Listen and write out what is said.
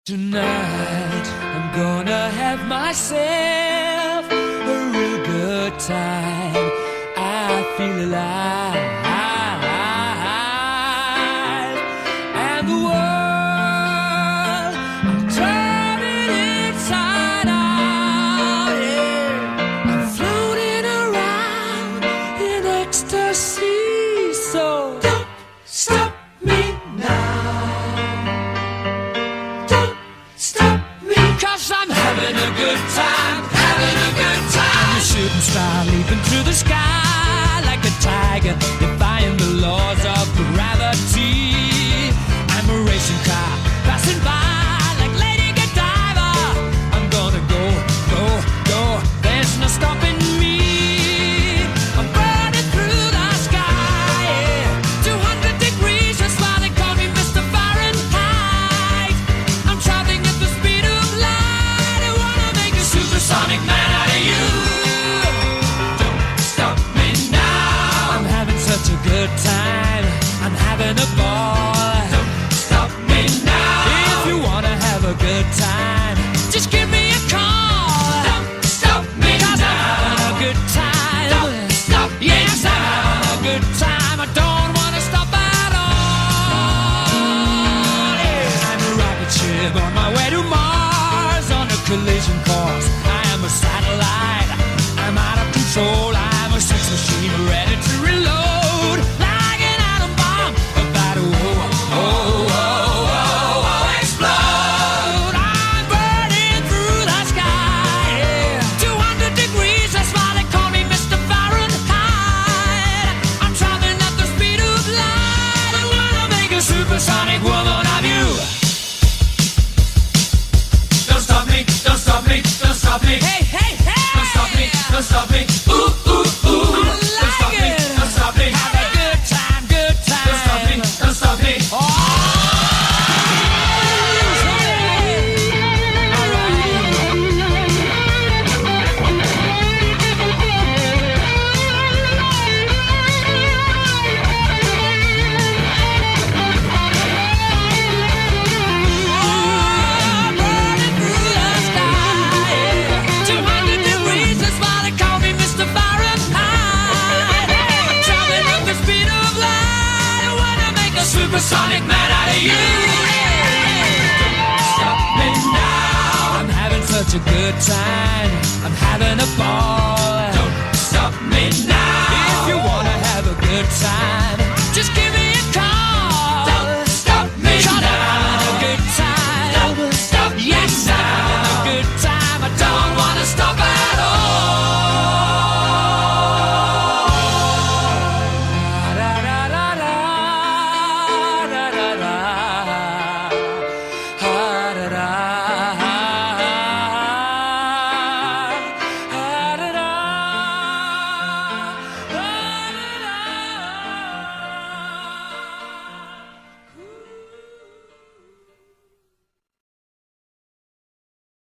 Tonight, I'm gonna have myself a real good time. I feel alive, and the world, I'm turning inside out, yeah. I'm floating around in ecstasy, so don't stop me now. Cause I'm having a good time, having a good time. I'm a shooting star leaping through the sky like a tiger, defying the laws of gravity. I'm a racing car passing by like Lady Godiva. I'm gonna go, go, go, there's no stopping me. I'm burning through the sky, yeah. 200 degrees, that's why they call me Mr. Fahrenheit. I'm traveling at the speed of light. I wanna make a supersonic man out of you. Don't stop me now. I'm having such a good time, I'm having a ball. Don't stop me now. If you wanna have a good time, just give me a call. Don't stop me now. I'm having a good time. Don't stop me yes, now. I'm having a good time. I don't wanna stop at all. Yeah. I'm a rocket ship on my way to Mars on a collision course. I am a satellite. I'm out of control. I'm a sex machine ready to reload like an atom bomb about to explode. I'm burning through the sky, yeah. 200 degrees, that's why they call me Mr. Fahrenheit. I'm traveling at the speed of light. I wanna make a supersonic woman of you. Don't stop me, don't stop me, don't stop me. Hey, hey, hey! Don't stop me, don't stop me. Ooh, ooh, ooh. Don't stop me, don't stop me. Have a good time, good time. Don't stop me, don't stop me. Burning through the sky, 200 degrees, that's why they call me Mr. Fahrenheit. I'm traveling at the speed of light. I wanna make a supersonic man out of you. Stop me now. I'm having such a good time, I'm having a ball. Don't stop me now. If you wanna have a good time,